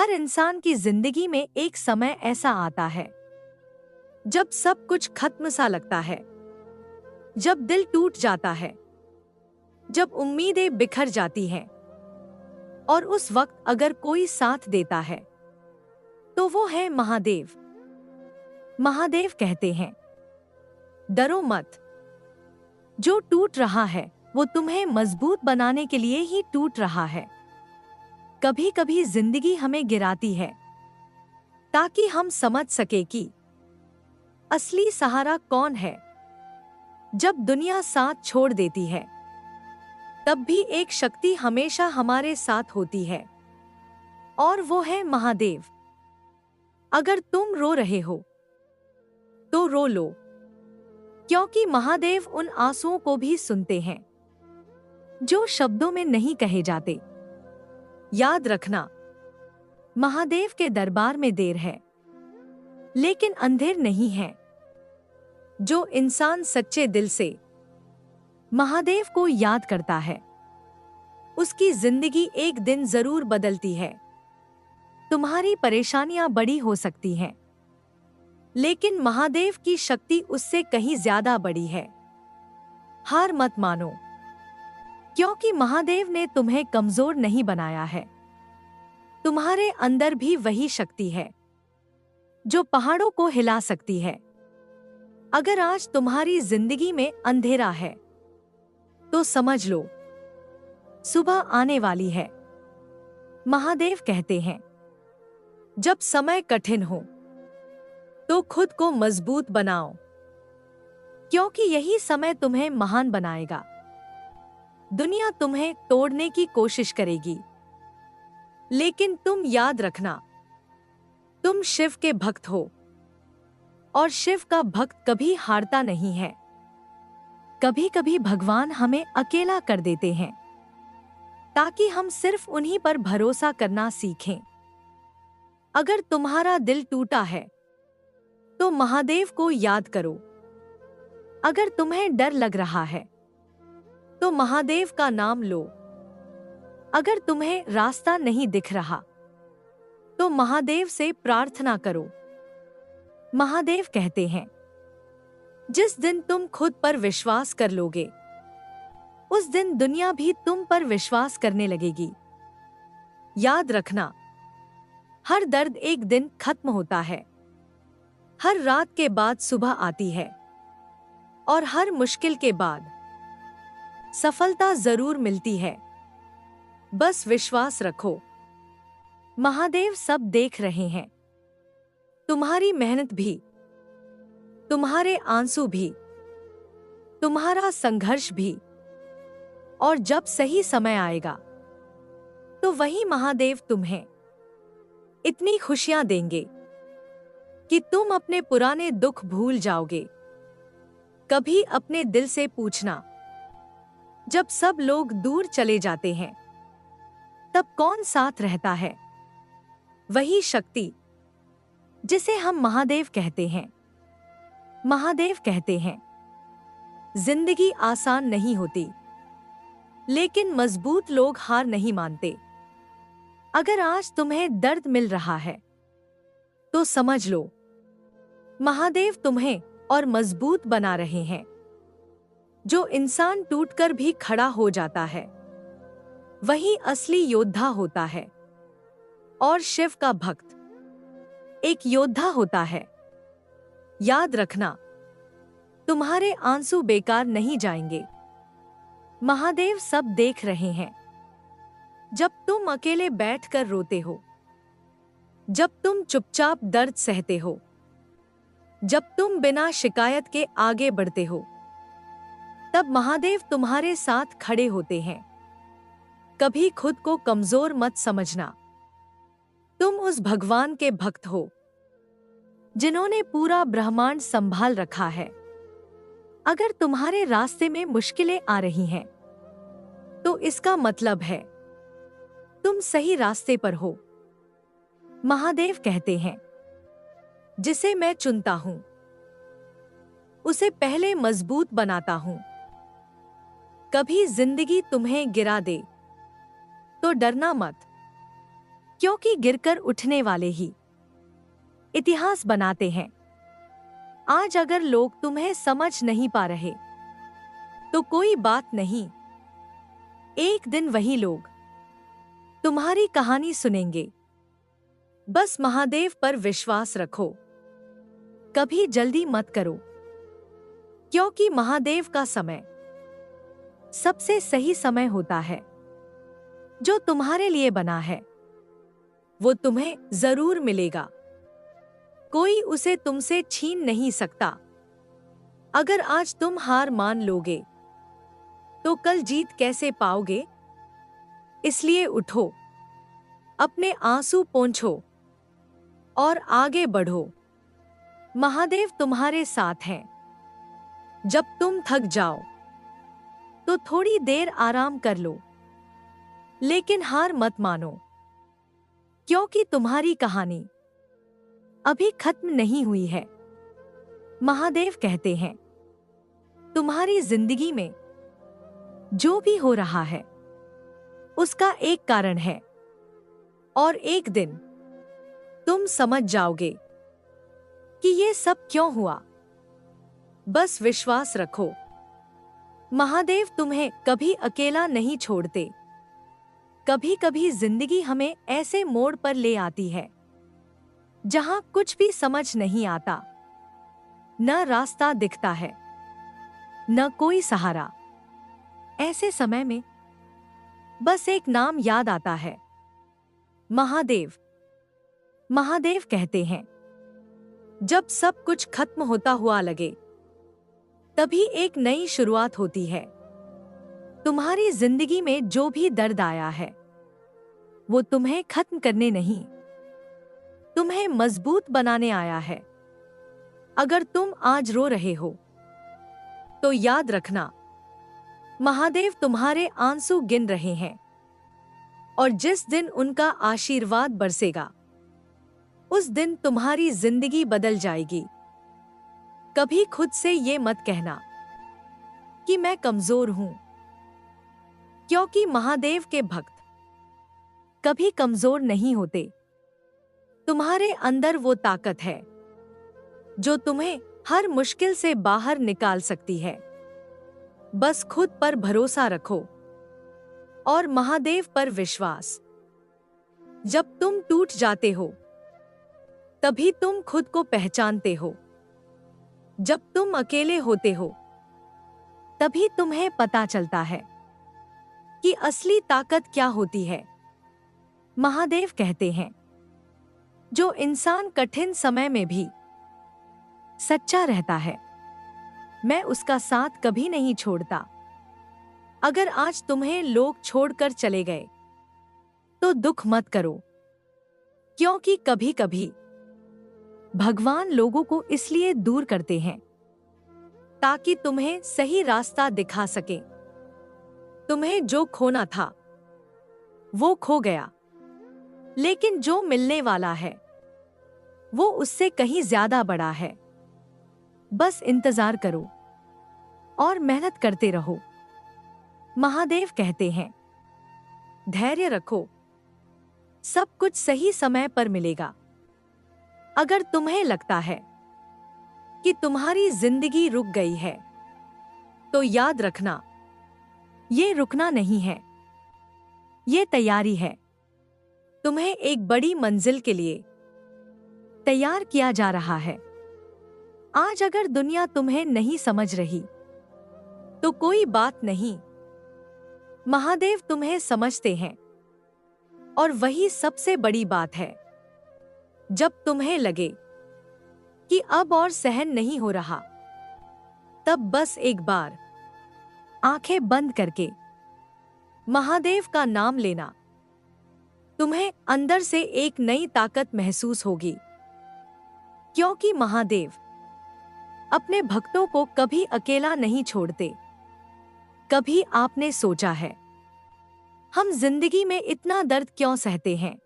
हर इंसान की जिंदगी में एक समय ऐसा आता है जब सब कुछ खत्म सा लगता है, जब दिल टूट जाता है, जब उम्मीदें बिखर जाती हैं। और उस वक्त अगर कोई साथ देता है तो वो है महादेव। महादेव कहते हैं, डरो मत। जो टूट रहा है वो तुम्हें मजबूत बनाने के लिए ही टूट रहा है। कभी कभी जिंदगी हमें गिराती है ताकि हम समझ सके कि असली सहारा कौन है। जब दुनिया साथ छोड़ देती है तब भी एक शक्ति हमेशा हमारे साथ होती है, और वो है महादेव। अगर तुम रो रहे हो तो रो लो, क्योंकि महादेव उन आंसुओं को भी सुनते हैं जो शब्दों में नहीं कहे जाते। याद रखना, महादेव के दरबार में देर है लेकिन अंधेर नहीं है। जो इंसान सच्चे दिल से महादेव को याद करता है उसकी जिंदगी एक दिन जरूर बदलती है। तुम्हारी परेशानियां बड़ी हो सकती हैं, लेकिन महादेव की शक्ति उससे कहीं ज्यादा बड़ी है। हार मत मानो, क्योंकि महादेव ने तुम्हें कमजोर नहीं बनाया है। तुम्हारे अंदर भी वही शक्ति है जो पहाड़ों को हिला सकती है। अगर आज तुम्हारी जिंदगी में अंधेरा है तो समझ लो, सुबह आने वाली है। महादेव कहते हैं, जब समय कठिन हो तो खुद को मजबूत बनाओ, क्योंकि यही समय तुम्हें महान बनाएगा। दुनिया तुम्हें तोड़ने की कोशिश करेगी, लेकिन तुम याद रखना, तुम शिव के भक्त हो, और शिव का भक्त कभी हारता नहीं है। कभी कभी भगवान हमें अकेला कर देते हैं ताकि हम सिर्फ उन्हीं पर भरोसा करना सीखें। अगर तुम्हारा दिल टूटा है तो महादेव को याद करो। अगर तुम्हें डर लग रहा है तो महादेव का नाम लो। अगर तुम्हें रास्ता नहीं दिख रहा तो महादेव से प्रार्थना करो। महादेव कहते हैं, जिस दिन तुम खुद पर विश्वास कर लोगे उस दिन दुनिया भी तुम पर विश्वास करने लगेगी। याद रखना, हर दर्द एक दिन खत्म होता है। हर रात के बाद सुबह आती है, और हर मुश्किल के बाद सफलता जरूर मिलती है। बस विश्वास रखो, महादेव सब देख रहे हैं। तुम्हारी मेहनत भी, तुम्हारे आंसू भी, तुम्हारा संघर्ष भी। और जब सही समय आएगा तो वही महादेव तुम्हें इतनी खुशियां देंगे कि तुम अपने पुराने दुख भूल जाओगे। कभी अपने दिल से पूछना, जब सब लोग दूर चले जाते हैं तब कौन साथ रहता है? वही शक्ति जिसे हम महादेव कहते हैं। महादेव कहते हैं, जिंदगी आसान नहीं होती, लेकिन मजबूत लोग हार नहीं मानते। अगर आज तुम्हें दर्द मिल रहा है तो समझ लो, महादेव तुम्हें और मजबूत बना रहे हैं। जो इंसान टूटकर भी खड़ा हो जाता है वही असली योद्धा होता है। और शिव का भक्त एक योद्धा होता है। याद रखना, तुम्हारे आंसू बेकार नहीं जाएंगे। महादेव सब देख रहे हैं। जब तुम अकेले बैठकर रोते हो, जब तुम चुपचाप दर्द सहते हो, जब तुम बिना शिकायत के आगे बढ़ते हो, तब महादेव तुम्हारे साथ खड़े होते हैं। कभी खुद को कमजोर मत समझना। तुम उस भगवान के भक्त हो जिन्होंने पूरा ब्रह्मांड संभाल रखा है। अगर तुम्हारे रास्ते में मुश्किलें आ रही हैं तो इसका मतलब है तुम सही रास्ते पर हो। महादेव कहते हैं, जिसे मैं चुनता हूं उसे पहले मजबूत बनाता हूं। कभी जिंदगी तुम्हें गिरा दे तो डरना मत, क्योंकि गिरकर उठने वाले ही इतिहास बनाते हैं। आज अगर लोग तुम्हें समझ नहीं पा रहे तो कोई बात नहीं, एक दिन वही लोग तुम्हारी कहानी सुनेंगे। बस महादेव पर विश्वास रखो, कभी जल्दी मत करो, क्योंकि महादेव का समय सबसे सही समय होता है। जो तुम्हारे लिए बना है वो तुम्हें जरूर मिलेगा, कोई उसे तुमसे छीन नहीं सकता। अगर आज तुम हार मान लोगे तो कल जीत कैसे पाओगे? इसलिए उठो, अपने आंसू पोंछो और आगे बढ़ो। महादेव तुम्हारे साथ हैं। जब तुम थक जाओ तो थोड़ी देर आराम कर लो, लेकिन हार मत मानो, क्योंकि तुम्हारी कहानी अभी खत्म नहीं हुई है। महादेव कहते हैं, तुम्हारी जिंदगी में जो भी हो रहा है उसका एक कारण है, और एक दिन तुम समझ जाओगे कि ये सब क्यों हुआ। बस विश्वास रखो, महादेव तुम्हें कभी अकेला नहीं छोड़ते। कभी कभी जिंदगी हमें ऐसे मोड़ पर ले आती है जहां कुछ भी समझ नहीं आता, न रास्ता दिखता है, न कोई सहारा। ऐसे समय में बस एक नाम याद आता है, महादेव। महादेव कहते हैं, जब सब कुछ खत्म होता हुआ लगे तभी एक नई शुरुआत होती है। तुम्हारी जिंदगी में जो भी दर्द आया है वो तुम्हें खत्म करने नहीं, तुम्हें मजबूत बनाने आया है। अगर तुम आज रो रहे हो तो याद रखना, महादेव तुम्हारे आंसू गिन रहे हैं, और जिस दिन उनका आशीर्वाद बरसेगा उस दिन तुम्हारी जिंदगी बदल जाएगी। कभी खुद से ये मत कहना कि मैं कमजोर हूं, क्योंकि महादेव के भक्त कभी कमजोर नहीं होते। तुम्हारे अंदर वो ताकत है जो तुम्हें हर मुश्किल से बाहर निकाल सकती है। बस खुद पर भरोसा रखो और महादेव पर विश्वास। जब तुम टूट जाते हो तभी तुम खुद को पहचानते हो। जब तुम अकेले होते हो तभी तुम्हें पता चलता है कि असली ताकत क्या होती है। महादेव कहते हैं, जो इंसान कठिन समय में भी सच्चा रहता है, मैं उसका साथ कभी नहीं छोड़ता। अगर आज तुम्हें लोग छोड़कर चले गए तो दुख मत करो, क्योंकि कभी कभी भगवान लोगों को इसलिए दूर करते हैं ताकि तुम्हें सही रास्ता दिखा सके। तुम्हें जो खोना था वो खो गया, लेकिन जो मिलने वाला है वो उससे कहीं ज्यादा बड़ा है। बस इंतजार करो और मेहनत करते रहो। महादेव कहते हैं, धैर्य रखो, सब कुछ सही समय पर मिलेगा। अगर तुम्हें लगता है कि तुम्हारी जिंदगी रुक गई है तो याद रखना, ये रुकना नहीं है, ये तैयारी है। तुम्हें एक बड़ी मंजिल के लिए तैयार किया जा रहा है। आज अगर दुनिया तुम्हें नहीं समझ रही तो कोई बात नहीं, महादेव तुम्हें समझते हैं, और वही सबसे बड़ी बात है। जब तुम्हें लगे कि अब और सहन नहीं हो रहा, तब बस एक बार आंखें बंद करके महादेव का नाम लेना। तुम्हें अंदर से एक नई ताकत महसूस होगी, क्योंकि महादेव अपने भक्तों को कभी अकेला नहीं छोड़ते। कभी आपने सोचा है, हम जिंदगी में इतना दर्द क्यों सहते हैं?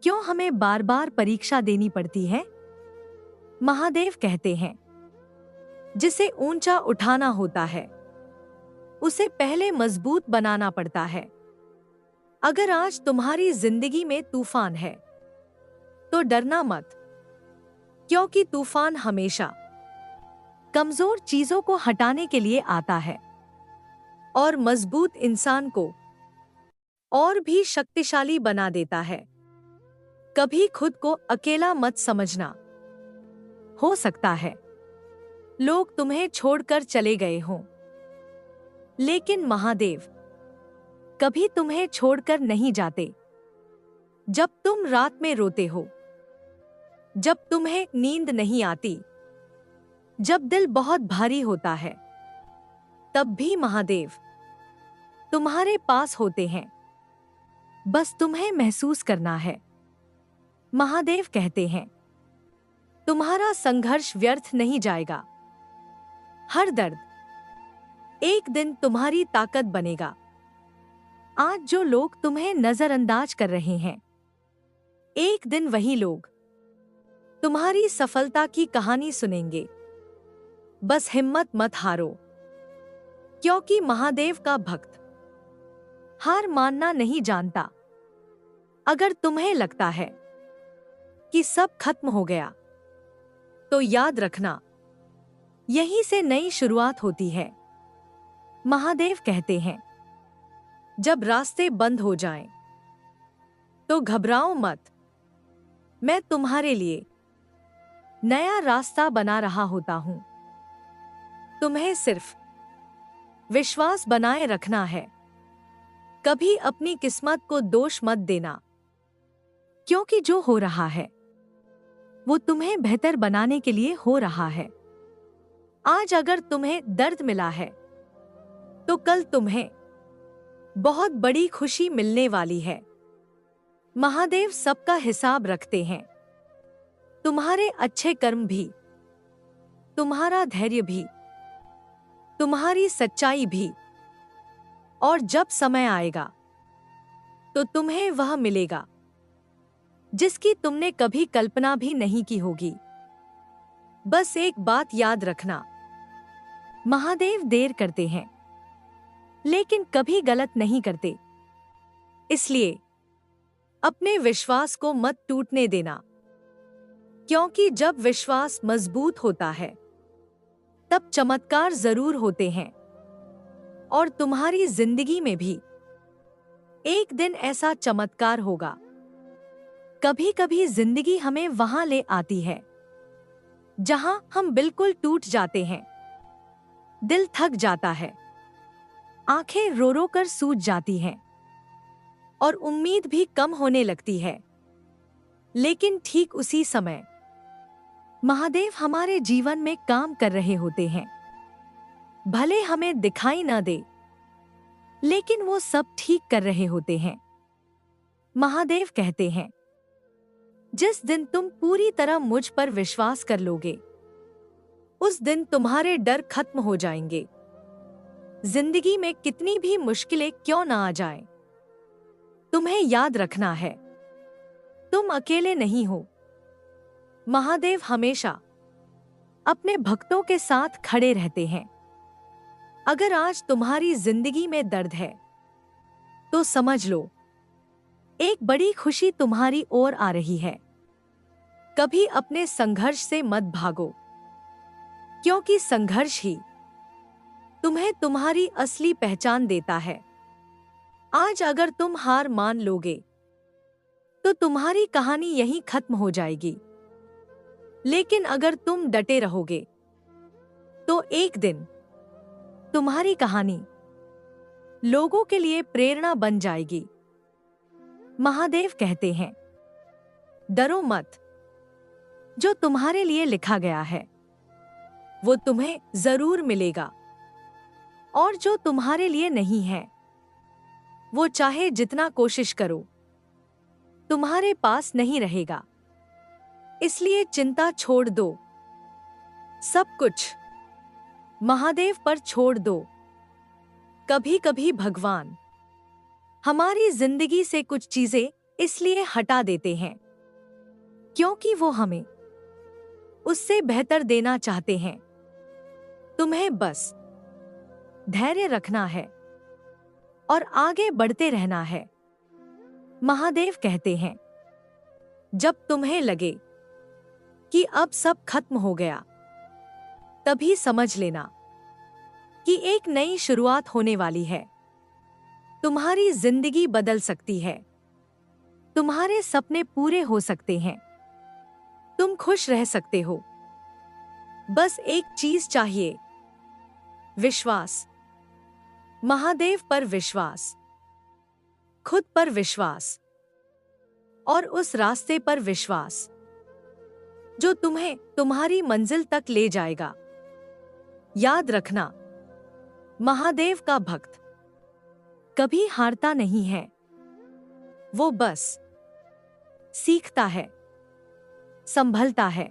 क्यों हमें बार बार परीक्षा देनी पड़ती है? महादेव कहते हैं, जिसे ऊंचा उठाना होता है उसे पहले मजबूत बनाना पड़ता है। अगर आज तुम्हारी जिंदगी में तूफान है तो डरना मत, क्योंकि तूफान हमेशा कमजोर चीजों को हटाने के लिए आता है और मजबूत इंसान को और भी शक्तिशाली बना देता है। कभी खुद को अकेला मत समझना। हो सकता है लोग तुम्हें छोड़कर चले गए हों, लेकिन महादेव कभी तुम्हें छोड़कर नहीं जाते। जब तुम रात में रोते हो, जब तुम्हें नींद नहीं आती, जब दिल बहुत भारी होता है, तब भी महादेव तुम्हारे पास होते हैं। बस तुम्हें महसूस करना है। महादेव कहते हैं, तुम्हारा संघर्ष व्यर्थ नहीं जाएगा। हर दर्द एक दिन तुम्हारी ताकत बनेगा। आज जो लोग तुम्हें नजरअंदाज कर रहे हैं, एक दिन वही लोग तुम्हारी सफलता की कहानी सुनेंगे। बस हिम्मत मत हारो, क्योंकि महादेव का भक्त हार मानना नहीं जानता। अगर तुम्हें लगता है कि सब खत्म हो गया, तो याद रखना, यहीं से नई शुरुआत होती है। महादेव कहते हैं, जब रास्ते बंद हो जाएं, तो घबराओ मत। मैं तुम्हारे लिए नया रास्ता बना रहा होता हूं। तुम्हें सिर्फ विश्वास बनाए रखना है। कभी अपनी किस्मत को दोष मत देना, क्योंकि जो हो रहा है वो तुम्हें बेहतर बनाने के लिए हो रहा है। आज अगर तुम्हें दर्द मिला है, तो कल तुम्हें बहुत बड़ी खुशी मिलने वाली है। महादेव सबका हिसाब रखते हैं। तुम्हारे अच्छे कर्म भी, तुम्हारा धैर्य भी, तुम्हारी सच्चाई भी। और जब समय आएगा, तो तुम्हें वह मिलेगा जिसकी तुमने कभी कल्पना भी नहीं की होगी। बस एक बात याद रखना, महादेव देर करते हैं, लेकिन कभी गलत नहीं करते। इसलिए अपने विश्वास को मत टूटने देना, क्योंकि जब विश्वास मजबूत होता है, तब चमत्कार जरूर होते हैं। और तुम्हारी जिंदगी में भी एक दिन ऐसा चमत्कार होगा। कभी कभी जिंदगी हमें वहां ले आती है जहां हम बिल्कुल टूट जाते हैं। दिल थक जाता है, आंखें रो रो कर सूज जाती हैं और उम्मीद भी कम होने लगती है। लेकिन ठीक उसी समय महादेव हमारे जीवन में काम कर रहे होते हैं। भले हमें दिखाई न दे, लेकिन वो सब ठीक कर रहे होते हैं। महादेव कहते हैं, जिस दिन तुम पूरी तरह मुझ पर विश्वास कर लोगे, उस दिन तुम्हारे डर खत्म हो जाएंगे। जिंदगी में कितनी भी मुश्किलें क्यों ना आ जाएं, तुम्हें याद रखना है, तुम अकेले नहीं हो। महादेव हमेशा अपने भक्तों के साथ खड़े रहते हैं। अगर आज तुम्हारी जिंदगी में दर्द है, तो समझ लो, एक बड़ी खुशी तुम्हारी ओर आ रही है। कभी अपने संघर्ष से मत भागो, क्योंकि संघर्ष ही तुम्हें तुम्हारी असली पहचान देता है। आज अगर तुम हार मान लोगे, तो तुम्हारी कहानी यहीं खत्म हो जाएगी। लेकिन अगर तुम डटे रहोगे, तो एक दिन तुम्हारी कहानी लोगों के लिए प्रेरणा बन जाएगी। महादेव कहते हैं, डरो मत। जो तुम्हारे लिए लिखा गया है, वो तुम्हें जरूर मिलेगा। और जो तुम्हारे लिए नहीं है, वो चाहे जितना कोशिश करो, तुम्हारे पास नहीं रहेगा। इसलिए चिंता छोड़ दो, सब कुछ महादेव पर छोड़ दो। कभी कभी भगवान हमारी जिंदगी से कुछ चीजें इसलिए हटा देते हैं, क्योंकि वो हमें उससे बेहतर देना चाहते हैं। तुम्हें बस धैर्य रखना है और आगे बढ़ते रहना है। महादेव कहते हैं, जब तुम्हें लगे कि अब सब खत्म हो गया, तभी समझ लेना कि एक नई शुरुआत होने वाली है। तुम्हारी जिंदगी बदल सकती है, तुम्हारे सपने पूरे हो सकते हैं, तुम खुश रह सकते हो। बस एक चीज चाहिए, विश्वास। महादेव पर विश्वास, खुद पर विश्वास और उस रास्ते पर विश्वास जो तुम्हें तुम्हारी मंजिल तक ले जाएगा। याद रखना, महादेव का भक्त कभी हारता नहीं है, वो बस सीखता है, संभलता है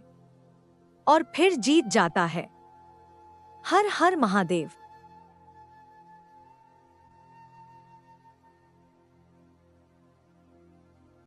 और फिर जीत जाता है। हर हर महादेव।